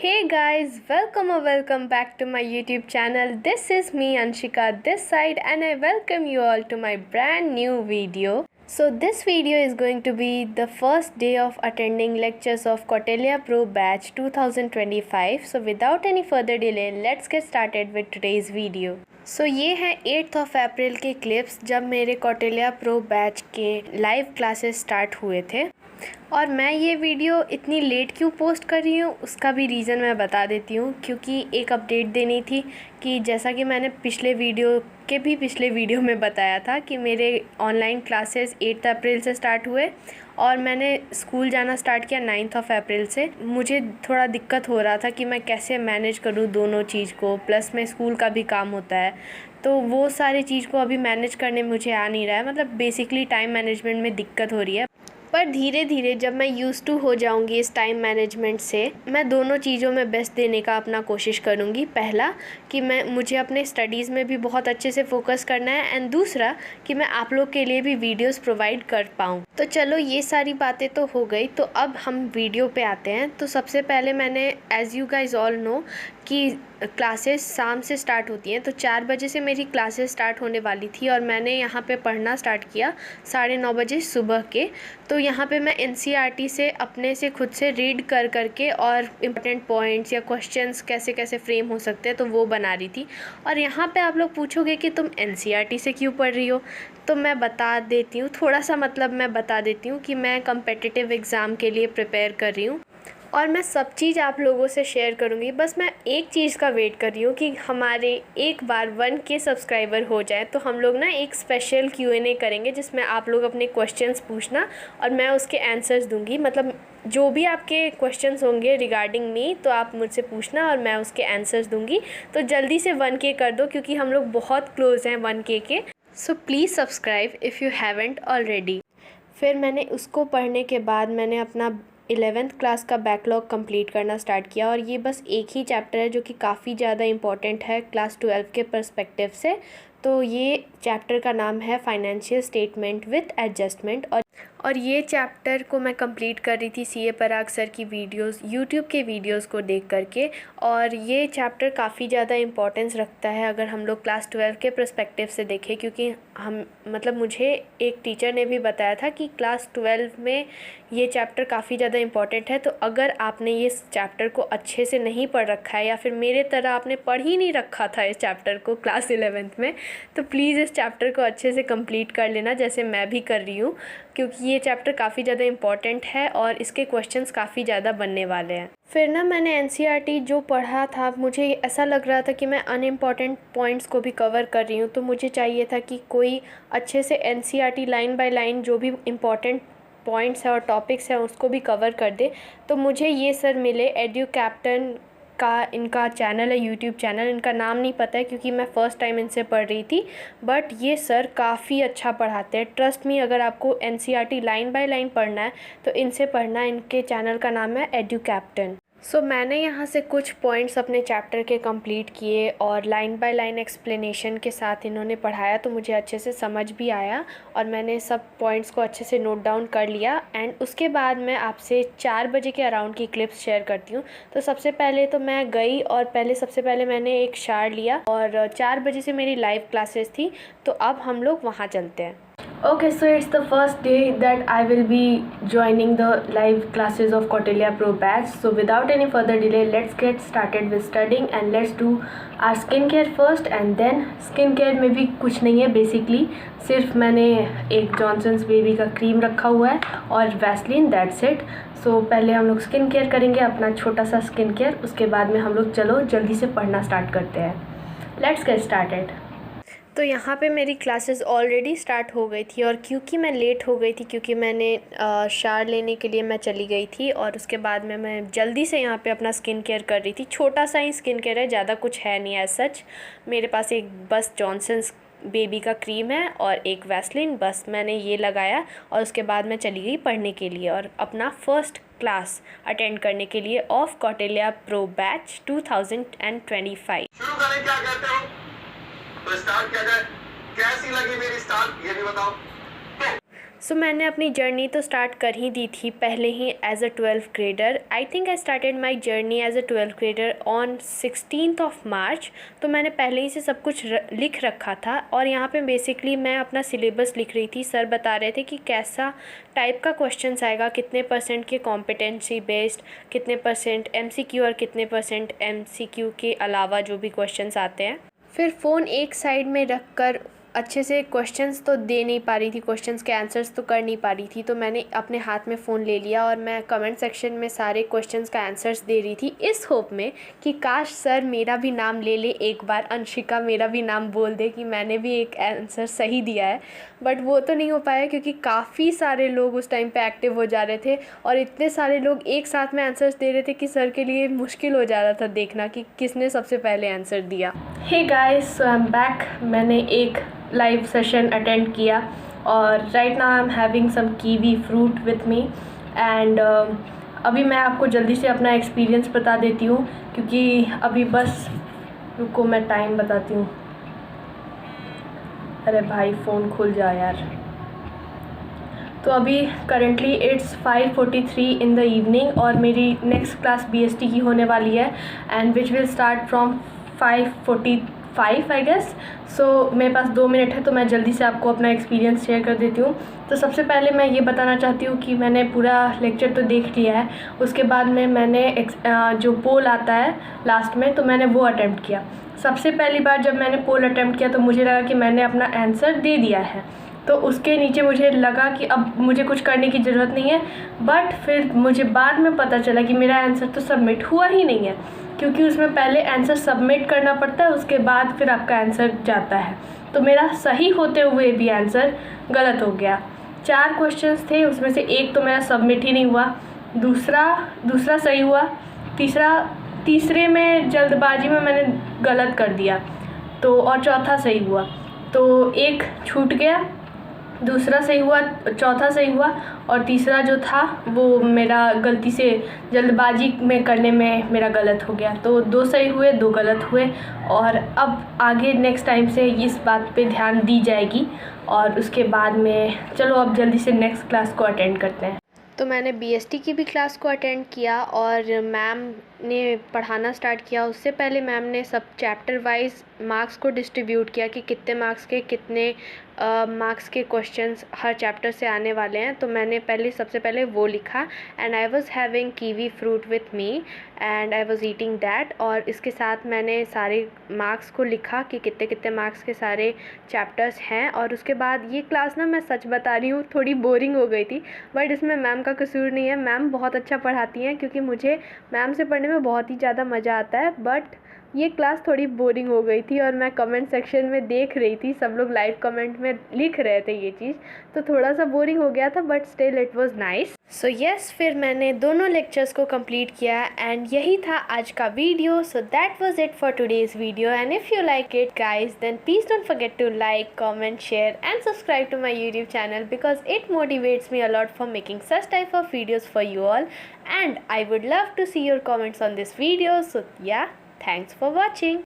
Hey guys, welcome or welcome back to my YouTube channel. This is me Anshika this side and I welcome you all to my brand new video. So this video is going to be the first day of attending lectures of Kautilya Pro Batch 2025. So without any further delay, let's get started with today's video. So ये है 8th of April के clips जब मेरे Kautilya pro batch के live classes start हुए थे। और मैं ये वीडियो इतनी लेट क्यों पोस्ट कर रही हूँ उसका भी रीज़न मैं बता देती हूँ, क्योंकि एक अपडेट देनी थी कि जैसा कि मैंने पिछले वीडियो में बताया था कि मेरे ऑनलाइन क्लासेस 8 अप्रैल से स्टार्ट हुए और मैंने स्कूल जाना स्टार्ट किया 9 अप्रैल से। मुझे थोड़ा दिक्कत हो रहा था कि मैं कैसे मैनेज करूँ दोनों चीज़ को, प्लस में स्कूल का भी काम होता है, तो वो सारी चीज़ को अभी मैनेज करने मुझे आ नहीं रहा है। मतलब बेसिकली टाइम मैनेजमेंट में दिक्कत हो रही है, पर धीरे धीरे जब मैं यूज़ टू हो जाऊंगी इस टाइम मैनेजमेंट से, मैं दोनों चीज़ों में बेस्ट देने का अपना कोशिश करूंगी। पहला कि मुझे अपने स्टडीज़ में भी बहुत अच्छे से फोकस करना है, एंड दूसरा कि मैं आप लोग के लिए भी वीडियोस प्रोवाइड कर पाऊँ। तो चलो ये सारी बातें तो हो गई, तो अब हम वीडियो पे आते हैं। तो सबसे पहले मैंने as you guys all know कि क्लासेस शाम से स्टार्ट होती हैं, तो 4 बजे से मेरी क्लासेस स्टार्ट होने वाली थी और मैंने यहाँ पे पढ़ना स्टार्ट किया 9:30 बजे सुबह के। तो यहाँ पे मैं एनसीईआरटी से अपने से खुद से रीड कर करके और इम्पोर्टेंट पॉइंट्स या क्वेश्चंस कैसे कैसे फ्रेम हो सकते हैं तो वो बना रही थी। और यहाँ पे आप लोग पूछोगे कि तुम एनसीईआरटी से क्यों पढ़ रही हो, तो मैं बता देती हूँ थोड़ा सा। मतलब मैं बता देती हूँ कि मैं कम्पिटिटिव एग्ज़ाम के लिए प्रिपेयर कर रही हूँ और मैं सब चीज़ आप लोगों से शेयर करूँगी। बस मैं एक चीज़ का वेट कर रही हूँ कि हमारे एक बार 1K सब्सक्राइबर हो जाए तो हम लोग ना एक स्पेशल Q&A करेंगे जिसमें आप लोग अपने क्वेश्चंस पूछना और मैं उसके आंसर्स दूँगी। मतलब जो भी आपके क्वेश्चंस होंगे रिगार्डिंग मी तो आप मुझसे पूछना और मैं उसके आंसर्स दूँगी। तो जल्दी से 1K कर दो क्योंकि हम लोग बहुत क्लोज़ हैं 1K के। So please subscribe if you haven't already. फिर मैंने उसको पढ़ने के बाद मैंने अपना 11th क्लास का बैकलॉग कंप्लीट करना स्टार्ट किया। और ये बस एक ही चैप्टर है जो कि काफ़ी ज़्यादा इम्पॉर्टेंट है क्लास 12 के पर्सपेक्टिव से। तो ये चैप्टर का नाम है फाइनेंशियल स्टेटमेंट विथ एडजस्टमेंट। और ये चैप्टर को मैं कंप्लीट कर रही थी सीए पराग सर की वीडियोस, यूट्यूब के वीडियोस को देख करके। और ये चैप्टर काफ़ी ज़्यादा इम्पोर्टेंस रखता है अगर हम लोग क्लास 12 के पर्सपेक्टिव से देखें, क्योंकि मुझे एक टीचर ने भी बताया था कि क्लास 12 में ये चैप्टर काफ़ी ज़्यादा इम्पॉर्टेंट है। तो अगर आपने ये चैप्टर को अच्छे से नहीं पढ़ रखा है या फिर मेरे तरह आपने पढ़ ही नहीं रखा था इस चैप्टर को क्लास 11th में, तो प्लीज़ इस चैप्टर को अच्छे से कंप्लीट कर लेना जैसे मैं भी कर रही हूँ, क्योंकि ये चैप्टर काफ़ी ज़्यादा इम्पॉर्टेंट है और इसके क्वेश्चंस काफ़ी ज़्यादा बनने वाले हैं। फिर ना मैंने एनसीईआरटी जो पढ़ा था मुझे ऐसा लग रहा था कि मैं अनइम्पॉर्टेंट पॉइंट्स को भी कवर कर रही हूँ, तो मुझे चाहिए था कि कोई अच्छे से एनसीईआरटी लाइन बाय लाइन जो भी इम्पॉर्टेंट पॉइंट्स है और टॉपिक्स हैं उसको भी कवर कर दे। तो मुझे ये सर मिले, एड्यू कैप्टन का इनका चैनल है, यूट्यूब चैनल। इनका नाम नहीं पता है क्योंकि मैं फ़र्स्ट टाइम इनसे पढ़ रही थी, बट ये सर काफ़ी अच्छा पढ़ाते हैं। ट्रस्ट मी, अगर आपको एनसीईआरटी लाइन बाय लाइन पढ़ना है तो इनसे पढ़ना। इनके चैनल का नाम है एड्यू कैप्टन। सो मैंने यहाँ से कुछ पॉइंट्स अपने चैप्टर के कंप्लीट किए और लाइन बाय लाइन एक्सप्लेनेशन के साथ इन्होंने पढ़ाया, तो मुझे अच्छे से समझ भी आया और मैंने सब पॉइंट्स को अच्छे से नोट डाउन कर लिया। एंड उसके बाद मैं आपसे 4 बजे के अराउंड की क्लिप्स शेयर करती हूँ। तो सबसे पहले तो मैं गई और सबसे पहले मैंने एक शार लिया और 4 बजे से मेरी लाइव क्लासेस थी, तो अब हम लोग वहाँ चलते हैं। Okay, so it's the first day that I will be joining the live classes of Kautilya Pro Batch. So without any further delay, let's get started with studying and let's do our skincare first. And then skincare में भी कुछ नहीं है, basically सिर्फ मैंने एक Johnson's baby का cream रखा हुआ है और वैसलीन, दैट्स इट। सो पहले हम लोग स्किन केयर करेंगे, अपना छोटा सा स्किन केयर। उसके बाद में हम लोग चलो जल्दी से पढ़ना स्टार्ट करते हैं। Let's get started. तो यहाँ पे मेरी क्लासेस ऑलरेडी स्टार्ट हो गई थी और क्योंकि मैं लेट हो गई थी क्योंकि मैंने शार लेने के लिए मैं चली गई थी और उसके बाद में मैं जल्दी से यहाँ पे अपना स्किन केयर कर रही थी। छोटा सा ही स्किन केयर है, ज़्यादा कुछ है नहीं एज सच। मेरे पास एक बस जॉनसन्स बेबी का क्रीम है और एक वैसलीन, बस मैंने ये लगाया और उसके बाद मैं चली गई पढ़ने के लिए और अपना फर्स्ट क्लास अटेंड करने के लिए ऑफ कौटिल्या प्रो बैच 2025। शुरू करें, क्या कहते हो? तो स्टार्ट किया जाए। कैसी लगी मेरी स्टार्ट ये भी बताओ। सो मैंने अपनी जर्नी तो स्टार्ट कर ही दी थी पहले ही as a 12th grader. I think I started my journey as a 12th grader on 16th of March. तो मैंने पहले ही से सब कुछ लिख रखा था और यहाँ पे बेसिकली मैं अपना सिलेबस लिख रही थी। सर बता रहे थे कि कैसा टाइप का क्वेश्चंस आएगा, कितने % के कॉम्पिटेंसी बेस्ड, कितने % MCQ और कितने % MCQ के अलावा जो भी क्वेश्चंस आते हैं। फिर फ़ोन एक साइड में रख कर अच्छे से क्वेश्चंस तो दे नहीं पा रही थी, क्वेश्चंस के आंसर्स तो कर नहीं पा रही थी, तो मैंने अपने हाथ में फ़ोन ले लिया और मैं कमेंट सेक्शन में सारे क्वेश्चंस का आंसर्स दे रही थी इस होप में कि काश सर मेरा भी नाम ले ले, एक बार अंशिका मेरा भी नाम बोल दे कि मैंने भी एक आंसर सही दिया है। बट वो तो नहीं हो पाया क्योंकि काफ़ी सारे लोग उस टाइम पे एक्टिव हो जा रहे थे और इतने सारे लोग एक साथ में आंसर्स दे रहे थे कि सर के लिए मुश्किल हो जा रहा था देखना कि किसने सबसे पहले आंसर दिया। Hey guys, so I am back. मैंने एक लाइव सेशन अटेंड किया और right now I am having some kiwi fruit with me and अभी मैं आपको जल्दी से अपना एक्सपीरियंस बता देती हूँ क्योंकि अभी बस रुको मैं टाइम बताती हूँ। अरे भाई फ़ोन खुल जा यार। तो अभी currently it's 5:43 in the evening और मेरी नेक्स्ट क्लास BST की होने वाली है and which will start from 5:45 I guess. So मेरे पास 2 मिनट है तो मैं जल्दी से आपको अपना एक्सपीरियंस शेयर कर देती हूँ। तो सबसे पहले मैं ये बताना चाहती हूँ कि मैंने पूरा लेक्चर तो देख लिया है, उसके बाद में मैंने जो पोल आता है लास्ट में तो मैंने वो अटैम्प्ट किया। सबसे पहली बार जब मैंने पोल अटैम्प्ट किया तो मुझे लगा कि मैंने अपना आंसर दे दिया है, तो उसके नीचे मुझे लगा कि अब मुझे कुछ करने की ज़रूरत नहीं है। बट फिर मुझे बाद में पता चला कि मेरा आंसर तो सबमिट हुआ ही नहीं है क्योंकि उसमें पहले आंसर सबमिट करना पड़ता है, उसके बाद फिर आपका आंसर जाता है। तो मेरा सही होते हुए भी आंसर गलत हो गया। 4 क्वेश्चंस थे, उसमें से एक तो मेरा सबमिट ही नहीं हुआ, दूसरा सही हुआ, तीसरे में जल्दबाजी में मैंने गलत कर दिया तो और चौथा सही हुआ। तो एक छूट गया, दूसरा सही हुआ, चौथा सही हुआ और तीसरा जो था वो मेरा गलती से जल्दबाजी में करने में मेरा गलत हो गया। तो 2 सही हुए, 2 गलत हुए और अब आगे नेक्स्ट टाइम से इस बात पे ध्यान दी जाएगी। और उसके बाद में चलो अब जल्दी से नेक्स्ट क्लास को अटेंड करते हैं। तो मैंने BST की भी क्लास को अटेंड किया और मैम ने पढ़ाना स्टार्ट किया। उससे पहले मैम ने सब चैप्टर वाइज मार्क्स को डिस्ट्रीब्यूट किया कि कितने मार्क्स के कितने मार्क्स के क्वेश्चंस हर चैप्टर से आने वाले हैं। तो मैंने सबसे पहले वो लिखा and I was having kiwi fruit with me and I was eating that. और इसके साथ मैंने सारे मार्क्स को लिखा कि कितने कितने मार्क्स के सारे चैप्टर्स हैं। और उसके बाद ये क्लास ना, मैं सच बता रही हूँ, थोड़ी बोरिंग हो गई थी बट इसमें मैम का कसूर नहीं है। मैम बहुत अच्छा पढ़ाती हैं क्योंकि मुझे मैम से पढ़ने में बहुत ही ज़्यादा मज़ा आता है। बट ये क्लास थोड़ी बोरिंग हो गई थी और मैं कमेंट सेक्शन में देख रही थी, सब लोग लाइव कमेंट में लिख रहे थे ये चीज़, तो थोड़ा सा बोरिंग हो गया था but still it was nice. So yes, फिर मैंने दोनों लेक्चर्स को कंप्लीट किया एंड यही था आज का video. So that was it for today's video and if you like it guys then please don't forget to like, comment, share and subscribe to my YouTube channel because it motivates me a lot for making such type of videos for you all and I would love to see your comments on this video. So yeah, thanks for watching.